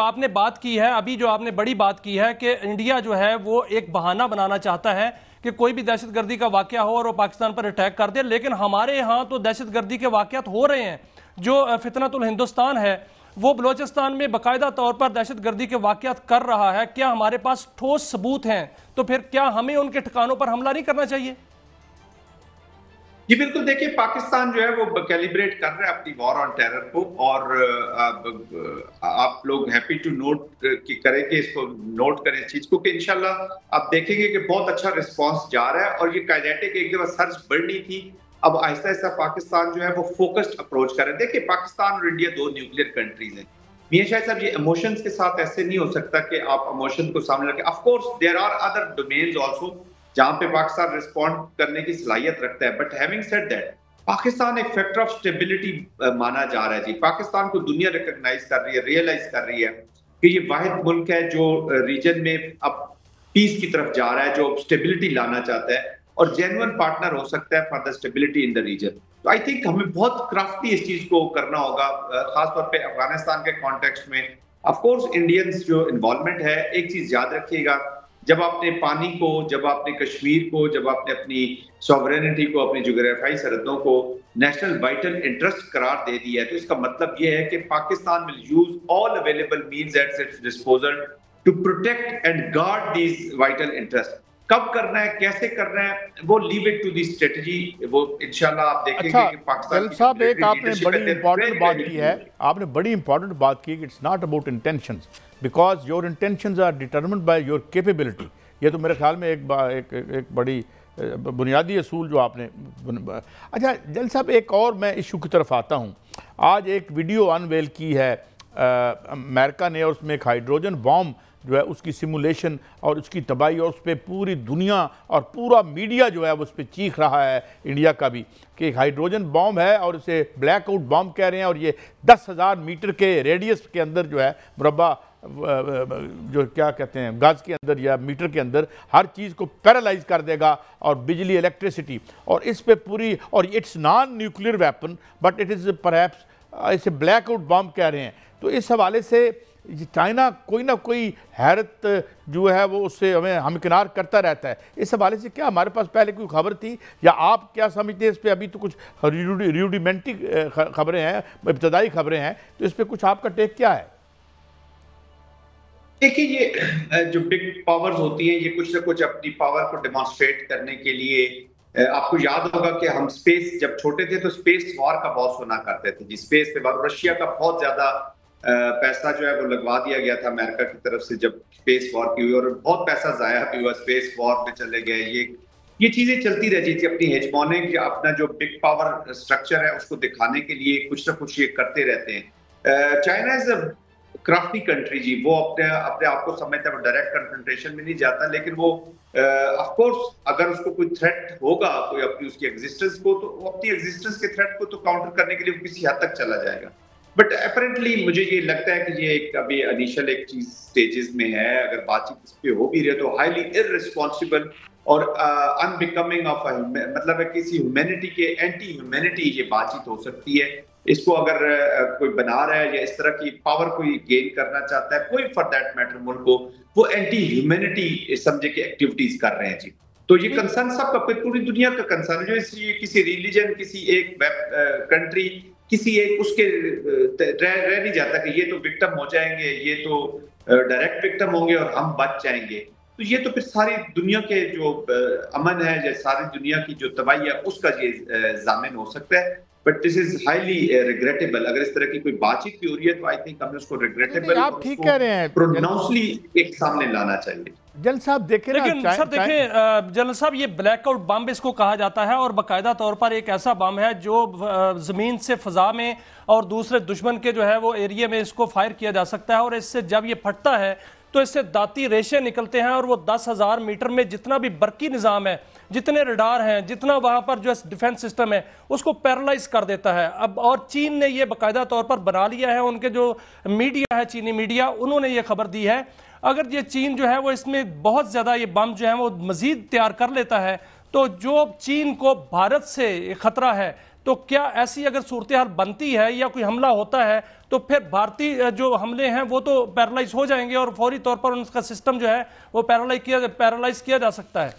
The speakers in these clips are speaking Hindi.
आपने बात की है, अभी जो आपने बड़ी बात की है कि इंडिया जो है वो एक बहाना बनाना चाहता है कि कोई भी दहशतगर्दी का वाकया हो और वो पाकिस्तान पर अटैक कर दे, लेकिन हमारे यहाँ तो दहशतगर्दी के वाकयात हो रहे हैं। जो फितनतुल हिंदुस्तान है वो बलोचिस्तान में बाकायदा तौर पर दहशतगर्दी के वाकयात कर रहा है। क्या हमारे पास ठोस सबूत हैं? तो फिर क्या हमें उनके ठिकानों पर हमला नहीं करना चाहिए? जी बिल्कुल, देखिए पाकिस्तान जो है वो कैलिब्रेट कर रहा है अपनी वॉर ऑन टेरर को, और आप लोग हैप्पी टू नोट कि करें कि इसको नोट करें इस चीज को कि इंशाल्लाह आप देखेंगे कि बहुत अच्छा रिस्पांस जा रहा है। और ये काइनेटिक एक दफा सर्च बढ़नी थी, अब आहिस्ता आहिस्ता पाकिस्तान जो है वो फोकस्ड अप्रोच कर रहे हैं। देखिए पाकिस्तान और इंडिया दो न्यूक्लियर कंट्रीज हैं। मियां शाह साहब, ये इमोशंस के साथ ऐसे नहीं हो सकता कि आप इमोशन को सामने रखें। Of course there are other domains also जहां पे पाकिस्तान रिस्पॉन्ड करने की सलाहियत रखता है, but having said that Pakistan एक फैक्टर ऑफ स्टेबिलिटी माना जा रहा है। जी पाकिस्तान को दुनिया रिकॉग्नाइज कर रही है, रियलाइज कर रही है कि ये वाहिद मुल्क है जो रीजन में अब पीस की तरफ जा रहा है, जो स्टेबिलिटी लाना चाहता है और जेन्युइन पार्टनर हो सकता है for the stability in the region. तो आई थिंक हमें बहुत क्राफ्टी इस चीज को करना होगा, खासतौर पे अफगानिस्तान के कॉन्टेक्स्ट में। ऑफ कोर्स इंडियंस जो इन्वॉल्वमेंट है, एक चीज याद रखिएगा, जब आपने पानी को, जब आपने कश्मीर को, जब आपने अपनी सॉवरेनिटी को, अपनी जोग्राफियाई सरहदों को नेशनल वाइटल इंटरेस्ट करार दे दिया है, तो इसका मतलब यह है कि Pakistan will use all available means at its disposal to protect and guard these vital interest. कब करना है, कैसे करना है, वो leave it to the strategy. वो इंशाल्लाह आप देखेंगे कि पाकिस्तान साहब एक आपने बड़ी इंपॉर्टेंट बात की है, आपने बड़ी इंपॉर्टेंट बात की कि it's not about intentions, because your intentions are determined by your capability. ये तो मेरे ख्याल में एक बड़ी बुनियादी असूल जो आपने। अच्छा जल साहब, एक और मैं इशू की तरफ आता हूँ। आज एक वीडियो अनवेल की है अमेरिका ने, और उसमें एक हाइड्रोजन बॉम्ब जो है उसकी सिमुलेशन और उसकी तबाही, और उस पर पूरी दुनिया और पूरा मीडिया जो है वो उस पर चीख रहा है, इंडिया का भी, कि एक हाइड्रोजन बॉम्ब है और इसे ब्लैकआउट बॉम्ब कह रहे हैं, और ये 10,000 मीटर के रेडियस के अंदर जो है मुरब्बा जो क्या कहते हैं गज के अंदर या मीटर के अंदर हर चीज़ को पैरालाइज कर देगा, और बिजली, इलेक्ट्रिसिटी, और इस पे पूरी, और it's non nuclear weapon but it is perhaps इसे ब्लैकआउट बॉम्ब कह रहे हैं। तो इस हवाले से चाइना कोई ना कोई हैरत जो है वो उससे हमें हमकिनार करता रहता है। इस हवाले से क्या हमारे पास पहले कोई खबर थी, या आप क्या समझते हैं इस पे? अभी तो कुछ रूडिमेंट्री खबरें हैं, इब्तदाई खबरें हैं, तो इस पे कुछ आपका टेक क्या है? देखिए ये जो बिग पावर्स होती हैं, ये कुछ ना कुछ अपनी पावर को डेमोन्स्ट्रेट करने के लिए, आपको याद होगा कि हम स्पेस जब छोटे थे तो स्पेस वॉर का बहुत सुना करते थे जी। स्पेस पे रशिया का बहुत ज्यादा पैसा जो है वो लगवा दिया गया था अमेरिका की तरफ से जब स्पेस वॉर की हुई, और बहुत पैसा जाया भी हुआ, स्पेस वॉर में चले गए। ये चीजें चलती रहती थी, अपनी हेजमोनिक अपना जो बिग पावर स्ट्रक्चर है उसको दिखाने के लिए कुछ ना कुछ ये करते रहते हैं। China is a crafty country जी, वो अपने आप को समझता है, वो डायरेक्ट कन्फ्रंटेशन में नहीं जाता, लेकिन वो ऑफ कोर्स अगर उसको कोई थ्रेट होगा कोई अपनी उसकी एग्जिस्टेंस को, तो वो अपनी एग्जिस्टेंस के थ्रेट को तो काउंटर करने के लिए किसी हद तक चला जाएगा। बट अपरेंटली मुझे ये लगता है कि ये एक अभी इनिशियल एक चीज स्टेजेस में है। अगर बातचीत इस पे हो भी रही है तो हाईली इररिस्पॉन्सिबल और अनबिकमिंग ऑफ, मतलब है किसी ह्यूमैनिटी के एंटी ह्यूमैनिटी ये बातचीत हो सकती है। इसको अगर कोई बना रहा है या इस तरह की पावर कोई गेन करना चाहता है, कोई फॉर दैट मैटर मुल्क को, वो एंटी ह्यूमैनिटी समझे की एक्टिविटीज कर रहे हैं जी। तो ये कंसर्न सबका, पूरी दुनिया का कंसर्न, जो इसलिए किसी रिलीजन, किसी एक कंट्री, किसी एक उसके रह नहीं जाता कि ये तो विक्टिम हो जाएंगे, ये तो डायरेक्ट विक्टिम होंगे और हम बच जाएंगे। तो ये तो फिर सारी दुनिया के जो अमन है या सारी दुनिया की जो तबाही है उसका ये जामिन हो सकता है। But this is highly regrettable. अगर इस तरह की कोई बातचीत भी हो रही है तो आई थिंक हमें उसको रिग्रेटेबल, आप ठीक कह रहे हैं, प्रोनाउंसली एक सामने लाना चाहिए। जनरल साहब देखें, लेकिन सर देखें जनरल साहब, ये ब्लैकआउट बम इसको कहा जाता है, और बाकायदा तौर पर एक ऐसा बम है जो जमीन से फजा में और दूसरे दुश्मन के जो है वो एरिया में इसको फायर किया जा सकता है, और इससे जब ये फटता है तो इससे दाती रेशे निकलते हैं, और वो 10,000 मीटर में जितना भी बरकी निज़ाम है, जितने रडार हैं, जितना वहां पर जो डिफेंस सिस्टम है, उसको पैरालाइज कर देता है। अब और चीन ने ये बाकायदा तौर पर बना लिया है, उनके जो मीडिया है, चीनी मीडिया, उन्होंने ये खबर दी है। अगर ये चीन जो है वो इसमें बहुत ज्यादा ये बम जो है वो मजीद तैयार कर लेता है, तो जो चीन को भारत से खतरा है, तो क्या ऐसी अगर सूरत हाल बनती है या कोई हमला होता है तो फिर भारतीय जो हमले हैं वो तो पैरालाइज हो जाएंगे और फौरी तौर पर उनका सिस्टम जो है वो पैरालाइज किया जा सकता है।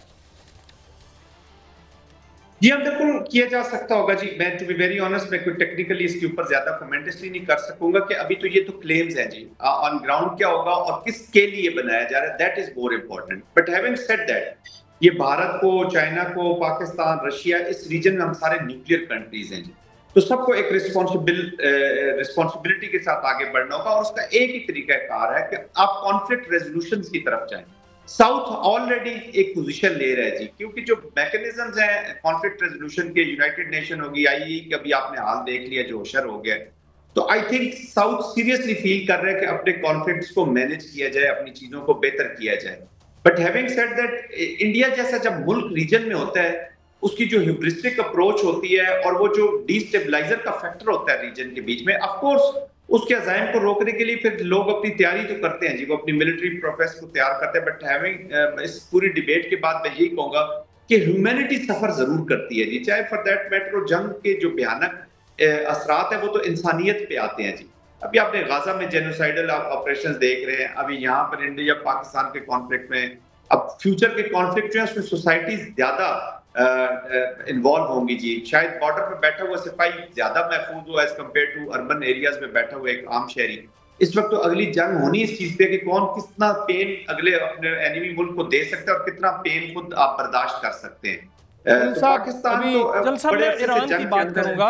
जी हाँ, बिल्कुल किया जा सकता होगा जी। मैं टू बी वेरी ऑनेस्ट, मैं कोई टेक्निकली इसके ऊपर ज्यादा कमेंट इसलिए नहीं कर सकूंगा कि अभी तो ये तो क्लेम्स हैं जी। ऑन ग्राउंड क्या होगा और किसके लिए बनाया जा रहा है, that is more important. But having said that, ये भारत को, चाइना को, पाकिस्तान, रशिया, इस रीजन में हम सारे न्यूक्लियर कंट्रीज हैं जी। तो सबको एक रिस्पॉन्सिबिलिटी के साथ आगे बढ़ना होगा और उसका एक ही तरीका कार है कि आप कॉन्फ्लिक्ट रेजोल्यूशन की तरफ जाएं। साउथ ऑलरेडी एक पोजीशन ले रहा है जी, क्योंकि जो मैकेनिज्म्स हैं कॉन्फ्लिक्ट रेजोल्यूशन के, यूनाइटेड नेशन होगी, आईई के, अभी आपने हाल देख लिया जो होशर हो गया, तो I think south seriously feel कर रहा है कि अपने कॉन्फ्लिक्ट्स को मैनेज किया जाए, अपनी चीजों को बेहतर किया जाए। But having said that, India जैसा जब मुल्क रीजन में होता है, उसकी जो ह्यूब्रिस्टिक अप्रोच होती है और वो जो डिस्टेबलाइजर का फैक्टर होता है रीजन के बीच में, ऑफ कोर्स उसके अजायम को रोकने के लिए फिर लोग अपनी तैयारी तो करते हैं जी, वो अपनी मिलिट्री प्रोफेस को तैयार करते हैं। बट हैविंग इस पूरी डिबेट के बाद मैं यही कहूंगा कि ह्यूमैनिटी सफर जरूर करती है जी, चाहे फॉर दैट मैटर जंग के जो भयानक असरात है वो तो इंसानियत पे आते हैं जी। अभी आपने गाजा में जेनोसाइडल ऑपरेशंस देख रहे हैं, अभी यहाँ पर इंडिया पाकिस्तान के कॉन्फ्लिक्ट में, अब फ्यूचर के कॉन्फ्लिक्ट जो है उसमें सोसाइटीज ज्यादा इन्वॉल्व होंगी जी। शायद बॉर्डर पे बैठा हुआ सिपाही ज्यादा महफूज हो as compared to urban areas में बैठा हुआ एक आम शहरी। इस वक्त तो अगली जंग होनी इस चीज पे कि कौन कितना पेन अगले अपने एनिमी मुल्क को दे सकता है और कितना पेन खुद आप बर्दाश्त कर सकते हैं। तो पाकिस्तान तो ईरान की बात करूंगा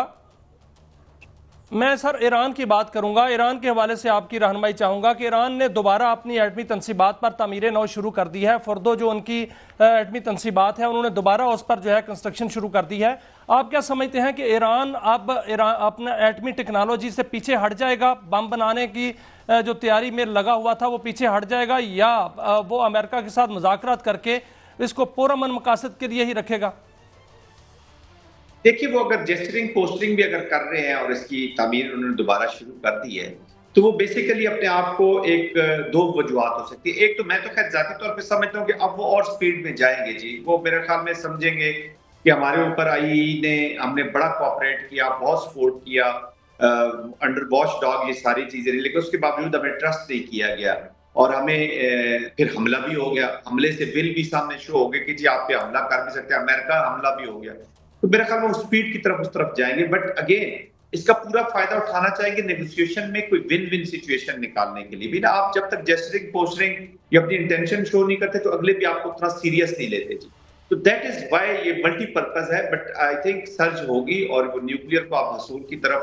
मैं सर, ईरान की बात करूंगा। ईरान के हवाले से आपकी रहनुमाई चाहूंगा कि ईरान ने दोबारा अपनी एटमी तनसीबात पर तामीर नौ शुरू कर दी है। फर्दो जो उनकी एटमी तनसीबात है उन्होंने दोबारा उस पर जो है कंस्ट्रक्शन शुरू कर दी है। आप क्या समझते हैं कि ईरान अब अपना एटमी टेक्नोलॉजी से पीछे हट जाएगा, बम बनाने की जो तैयारी में लगा हुआ था वो पीछे हट जाएगा, या वो अमेरिका के साथ मुज़ाकरात करके इसको पुरअमन मकासद के लिए ही रखेगा? देखिए, वो अगर जेस्चरिंग पोस्टरिंग भी अगर कर रहे हैं और इसकी तामीर उन्होंने दोबारा शुरू कर दी है, तो वो बेसिकली अपने आप को एक दो वजूहत हो सकती है। एक तो मैं तो खैर जाती तौर पे समझता हूँ कि अब वो और स्पीड में जाएंगे जी। वो मेरे ख्याल में समझेंगे कि हमारे ऊपर आईई ने, हमने बड़ा कोऑपरेट किया, बहुत सपोर्ट किया, अंडर वॉच डॉग ये सारी चीजें, लेकिन उसके बावजूद हमें ट्रस्ट नहीं किया गया और हमें फिर हमला भी हो गया। हमले से बिल भी सामने शो हो गए कि जी आप पे हमला कर भी सकते हैं, अमेरिका हमला भी हो गया। तो मेरे ख्याल में स्पीड की तरफ उस तरफ जाएंगे। बट अगेन इसका पूरा फायदा उठाना चाहेंगे नेगोशिएशन में, कोई विन विन सिचुएशन निकालने के लिए भी ना। आप जब तक जेस्चरिंग पोस्टरिंग या अपनी इंटेंशन शो नहीं करते तो अगले भी आपको उतना सीरियस नहीं लेते जी। तो दैट इज व्हाई ये मल्टीपर्पज है। बट आई थिंक सर्ज होगी और वो न्यूक्लियर को आप हसूल की तरफ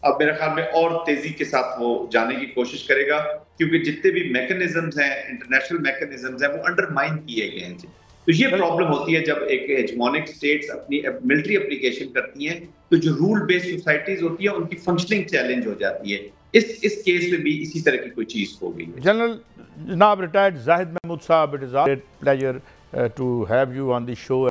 अब मेरे ख्याल में और तेजी के साथ वो जाने की कोशिश करेगा, क्योंकि जितने भी मैकेनिज्म्स हैं, इंटरनेशनल मैकेनिज्म्स हैं, वो अंडरमाइन किए गए हैं जी। तो ये प्रॉब्लम होती है जब एक हेजेमोनिक स्टेट्स अपनी मिलिट्री एप्लीकेशन करती हैं, तो जो रूल बेस्ड सोसाइटीज होती है उनकी फंक्शनिंग चैलेंज हो जाती है। इस केस में भी इसी तरह की कोई चीज हो गई है। जनरल जनाब retired Zahid Mahmood sahab, it is a pleasure to have you on the show.